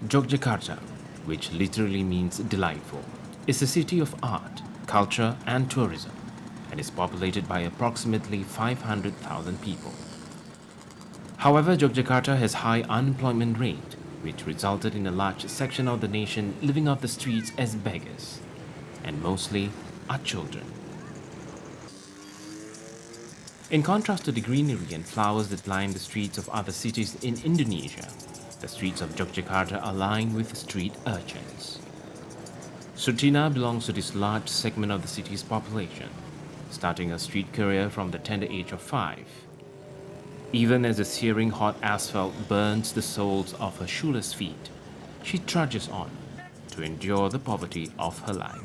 Jogjakarta, which literally means delightful, is a city of art, culture, and tourism, and is populated by approximately 500,000 people. However, Jogjakarta has high unemployment rate, which resulted in a large section of the nation living off the streets as beggars, and mostly are children. In contrast to the greenery and flowers that line the streets of other cities in Indonesia, the streets of Yogyakarta are lined with street urchins. Sutina belongs to this large segment of the city's population, starting her street career from the tender age of 5. Even as the searing hot asphalt burns the soles of her shoeless feet, she trudges on to endure the poverty of her life.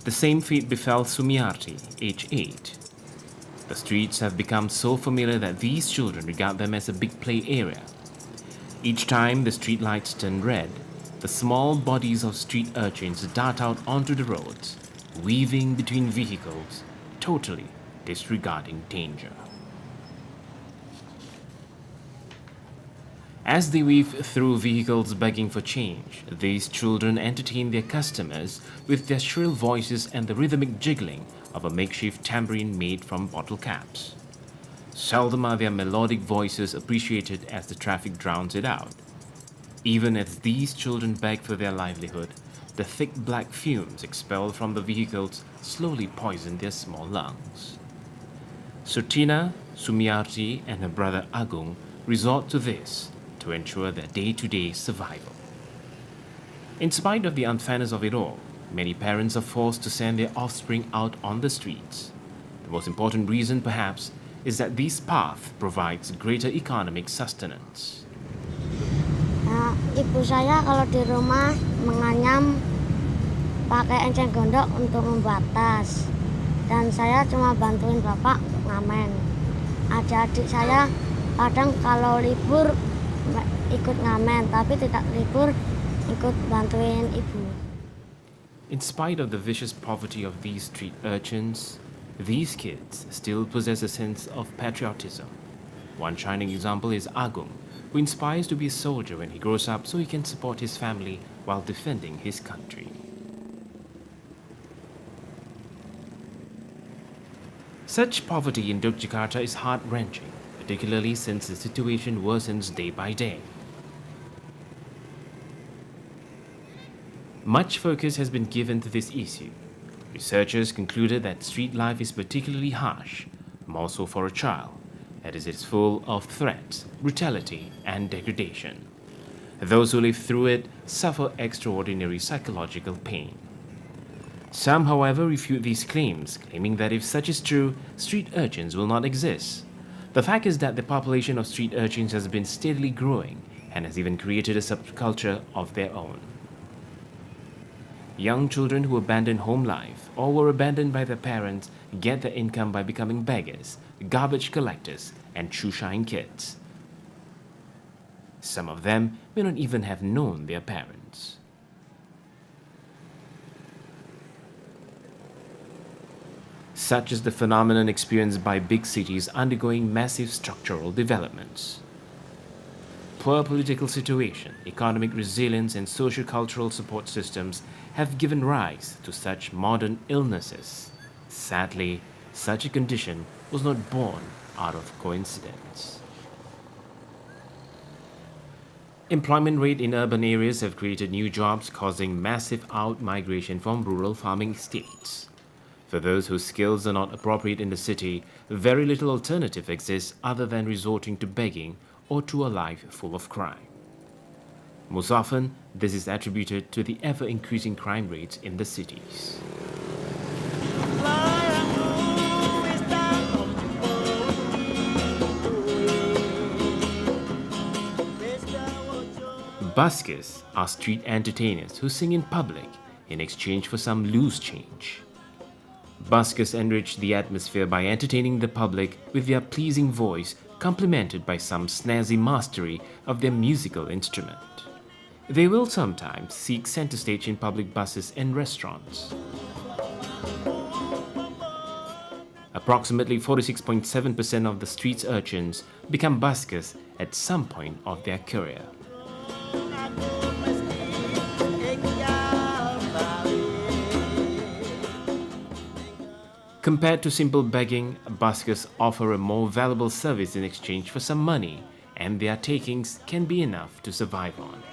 The same fate befell Sumiarti, age 8. The streets have become so familiar that these children regard them as a big play area. Each time the street lights turn red, the small bodies of street urchins dart out onto the roads, weaving between vehicles, totally disregarding danger. As they weave through vehicles begging for change, these children entertain their customers with their shrill voices and the rhythmic jiggling of a makeshift tambourine made from bottle caps. Seldom are their melodic voices appreciated as the traffic drowns it out. Even as these children beg for their livelihood, the thick black fumes expelled from the vehicles slowly poison their small lungs. Sutina, Sumiarti, and her brother Agung resort to this to ensure their day-to-day survival. In spite of the unfairness of it all, many parents are forced to send their offspring out on the streets. The most important reason, perhaps, is that this path provides greater economic sustenance. Ibu saya kalau di rumah menganyam pakai enceng gondok untuk membuat tas, dan saya cuma bantuin bapak ngamen. Adik-adik saya kadang kalau libur ikut ngamen, tapi tidak libur ikut bantuin ibu. In spite of the vicious poverty of these street urchins, these kids still possess a sense of patriotism. One shining example is Agung, who inspires to be a soldier when he grows up so he can support his family while defending his country. Such poverty in Yogyakarta is heart-wrenching, particularly since the situation worsens day by day. Much focus has been given to this issue. Researchers concluded that street life is particularly harsh, more so for a child, as it is full of threats, brutality, and degradation. Those who live through it suffer extraordinary psychological pain. Some, however, refute these claims, claiming that if such is true, street urchins will not exist. The fact is that the population of street urchins has been steadily growing and has even created a subculture of their own. Young children who abandon home life or were abandoned by their parents get their income by becoming beggars, garbage collectors, and shoeshine kids. Some of them may not even have known their parents. Such is the phenomenon experienced by big cities undergoing massive structural developments. Poor political situation, economic resilience, and socio-cultural support systems have given rise to such modern illnesses. Sadly, such a condition was not born out of coincidence. Employment rate in urban areas have created new jobs, causing massive out-migration from rural farming estates. For those whose skills are not appropriate in the city, very little alternative exists other than resorting to begging or to a life full of crime. Most often, this is attributed to the ever-increasing crime rates in the cities. Buskers are street entertainers who sing in public in exchange for some loose change. Buskers enrich the atmosphere by entertaining the public with their pleasing voice, complemented by some snazzy mastery of their musical instrument. They will sometimes seek center stage in public buses and restaurants. Approximately 46.7% of the street's urchins become buskers at some point of their career. Compared to simple begging, buskers offer a more valuable service in exchange for some money, and their takings can be enough to survive on.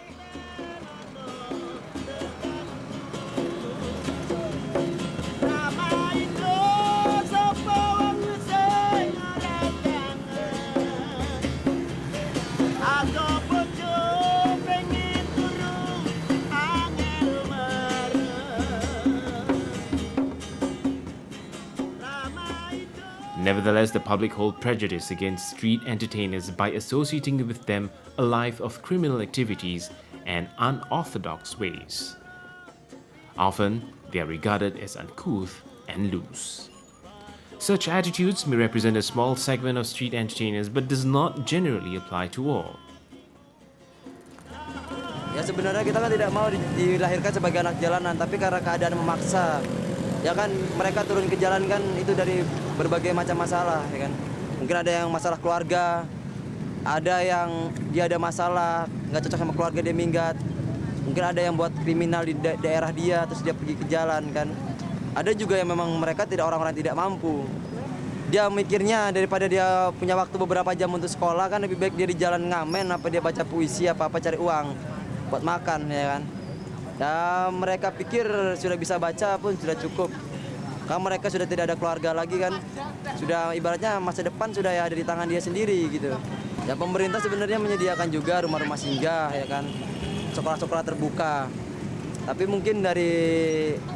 Nevertheless, the public hold prejudice against street entertainers by associating with them a life of criminal activities and unorthodox ways. Often, they are regarded as uncouth and loose. Such attitudes may represent a small segment of street entertainers but does not generally apply to all. Ya sebenarnya kita kan tidak mau dilahirkan sebagai anak jalanan, tapi karena keadaan memaksa. Ya kan mereka turun ke jalan kan itu dari berbagai macam masalah, ya kan. Mungkin ada yang masalah keluarga, ada yang dia ada masalah, nggak cocok sama keluarga dia minggat. Mungkin ada yang buat kriminal di daerah dia, terus dia pergi ke jalan kan. Ada juga yang memang mereka orang-orang tidak mampu. Dia mikirnya daripada dia punya waktu beberapa jam untuk sekolah kan lebih baik dia di jalan ngamen, apa dia baca puisi, apa cari uang buat makan, ya kan. Ya mereka pikir sudah bisa baca pun sudah cukup. Karena mereka sudah tidak ada keluarga lagi kan. Sudah ibaratnya masa depan sudah ya ada di tangan dia sendiri gitu. Ya pemerintah sebenarnya menyediakan juga rumah-rumah singgah, ya kan. Sekolah-sekolah terbuka. Tapi mungkin dari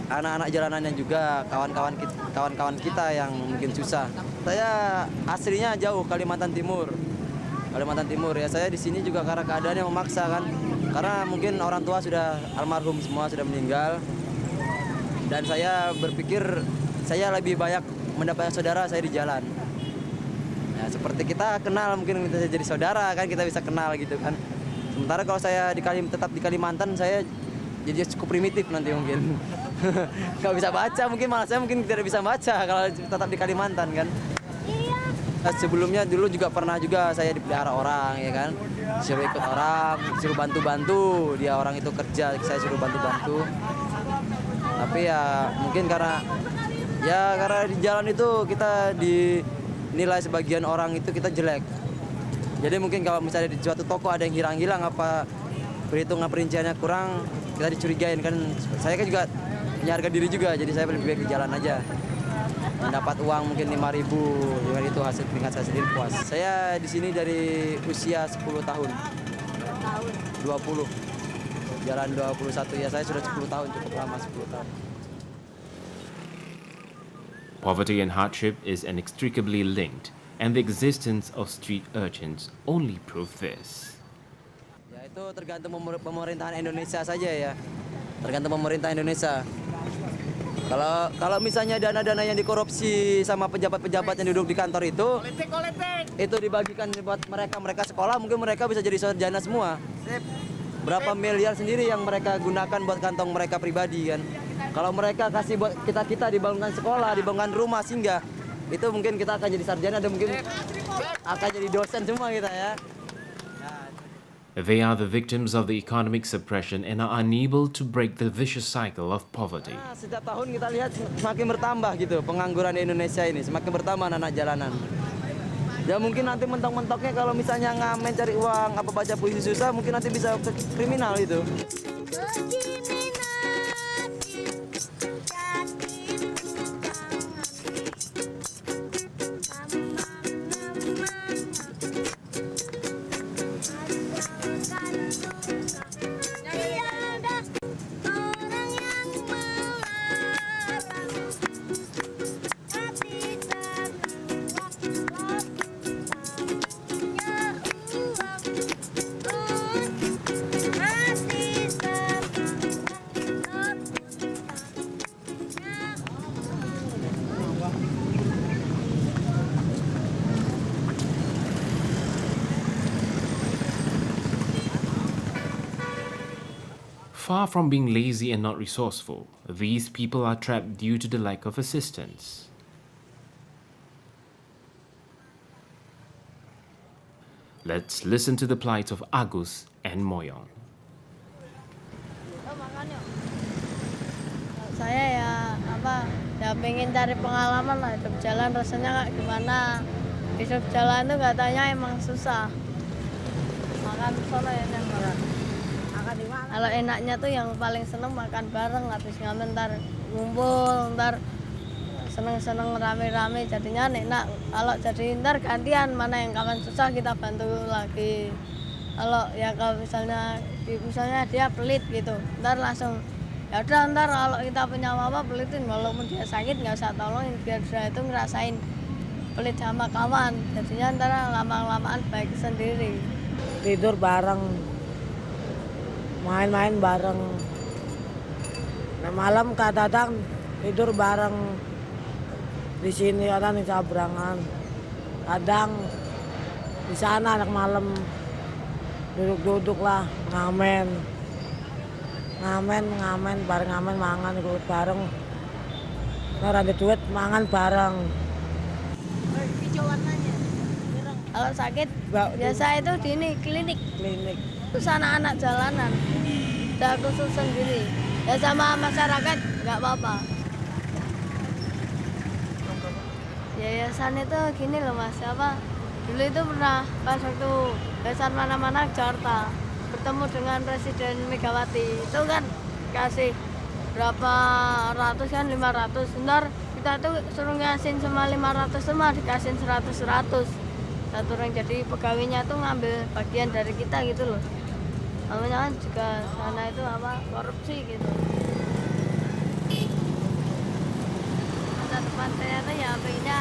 anak-anak jalanannya juga kawan-kawan kita yang mungkin susah. Saya aslinya jauh Kalimantan Timur. Kalimantan Timur ya, saya di sini juga karena keadaannya memaksa kan. Karena mungkin orang tua sudah almarhum semua sudah meninggal. Dan saya berpikir saya lebih banyak mendapatkan saudara saya di jalan. Ya, seperti kita kenal mungkin kita jadi saudara kan, kita bisa kenal gitu kan. Sementara kalau saya tetap di Kalimantan saya jadi cukup primitif nanti mungkin. Nggak bisa baca mungkin, malah saya mungkin tidak bisa baca kalau tetap di Kalimantan kan. Sebelumnya dulu juga pernah juga saya dipelihara orang, ya kan. Suruh ikut orang, suruh bantu-bantu. Dia orang itu kerja, saya suruh bantu-bantu. Tapi ya mungkin karena di jalan itu kita dinilai sebagian orang itu kita jelek. Jadi mungkin kalau misalnya di suatu toko ada yang hilang-hilang apa perhitungan perinciannya kurang, kita dicurigain kan. Saya kan juga punya harga diri juga, jadi saya lebih baik di jalan aja. Mendapat uang mungkin 5.000, dengan itu hasil keringat saya sendiri puas. Saya di sini dari usia 10 tahun. 20. Jalan 21 ya, saya sudah 10 tahun, cukup lama 10 tahun. Poverty and hardship is inextricably linked, and the existence of street urchins only prove this. Ya itu tergantung pemerintahan Indonesia saja ya. Tergantung pemerintah Indonesia. Kalau misalnya dana-dana yang dikorupsi sama pejabat-pejabat yang duduk di kantor itu dibagikan buat mereka sekolah, mungkin mereka bisa jadi sarjana semua. Berapa miliar sendiri yang mereka gunakan buat kantong mereka pribadi kan. Kalau mereka kasih buat kita dibangunkan sekolah, dibangunkan rumah singgah, itu mungkin kita akan jadi sarjana dan mungkin akan jadi dosen semua kita ya. They are the victims of the economic suppression and are unable to break the vicious cycle of poverty. Nah, setiap tahun kita lihat semakin bertambah gitu pengangguran di Indonesia ini, semakin bertambah anak jalanan. Ya mungkin nanti mentok-mentoknya kalau misalnya ngamen cari uang, apa baca puisi susah, mungkin nanti bisa ke kriminal itu. Far from being lazy and not resourceful, these people are trapped due to the lack of assistance. Let's listen to the plight of Agus and Moyong. Saya ya pengen cari pengalaman lah, hidup jalan rasanya kayak gimana. Hidup jalan itu katanya emang susah. Makan sono ya yang orang. Kalau enaknya tuh yang paling seneng makan bareng, habis ngamen ntar ngumpul, ntar seneng-seneng rame-rame, jadinya enak. Kalau jadi ntar gantian, mana yang kawan susah kita bantu lagi. Kalau misalnya dia pelit gitu, ntar langsung ya udah, ntar kalau kita punya apa pelitin, walaupun dia sakit nggak usah tolongin, biar dia itu ngerasain pelit sama kawan, jadinya ntar lama-lamaan baik sendiri. Tidur bareng, main-main bareng. Nah, malam kadang tidur bareng di sini, kadang di Sabrangan, kadang di sana anak malam duduk-duduk lah ngamen bareng, ngamen mangan ikut bareng. Nah, ada duit mangan bareng. Hijau warnanya. Kalau sakit biasa itu di ini klinik. Terus anak-anak jalanan udah khusus sendiri. Ya sama masyarakat nggak apa-apa. Yayasan itu gini loh Mas, dulu itu pernah pas waktu yayasan mana-mana Jakarta bertemu dengan Presiden Megawati, itu kan kasih berapa ratus kan, 500. Bentar kita tuh suruh ngasih semua 500 semua, dikasih 100. Satu orang jadi pegawainya tuh ngambil bagian dari kita gitu loh. Namanya kan juga sana itu korupsi gitu. Masa depan saya tuh ya pengennya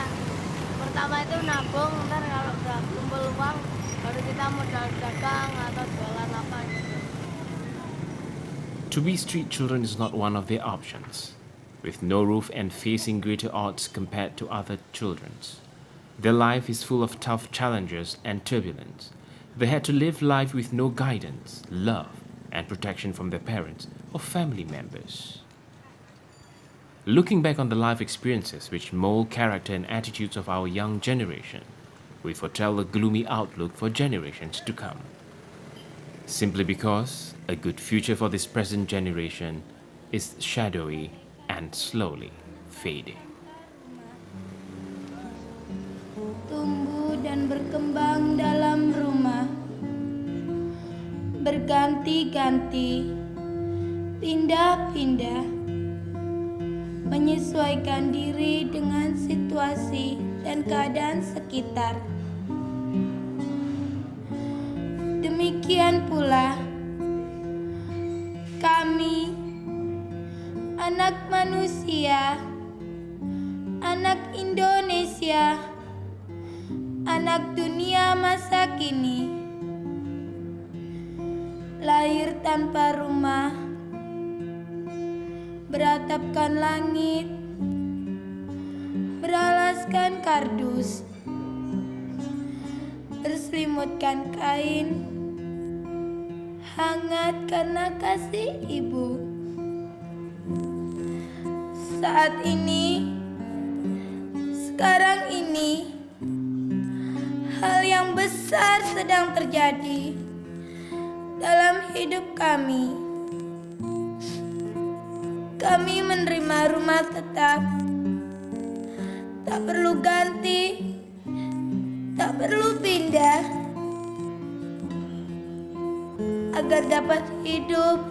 pertama itu nabung, ntar kalau udah kumpul uang baru kita modal dagang atau jualan apa gitu. To be street children is not one of their options. With no roof and facing greater odds compared to other children's. Their life is full of tough challenges and turbulence. They had to live life with no guidance, love, and protection from their parents or family members. Looking back on the life experiences which mold character and attitudes of our young generation, we foretell a gloomy outlook for generations to come. Simply because a good future for this present generation is shadowy and slowly fading. Tumbuh dan berkembang dalam rumah, berganti-ganti, pindah-pindah, menyesuaikan diri dengan situasi dan keadaan sekitar. Demikian pula kami, anak manusia, anak Indonesia, anak dunia masa kini, lahir tanpa rumah, beratapkan langit, beralaskan kardus, berselimutkan kain, hangat karena kasih ibu. Saat ini, sekarang ini, hal yang besar sedang terjadi dalam hidup kami. Kami menerima rumah tetap, tak perlu ganti, tak perlu pindah, agar dapat hidup,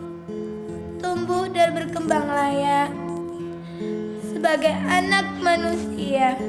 tumbuh dan berkembang layak sebagai anak manusia.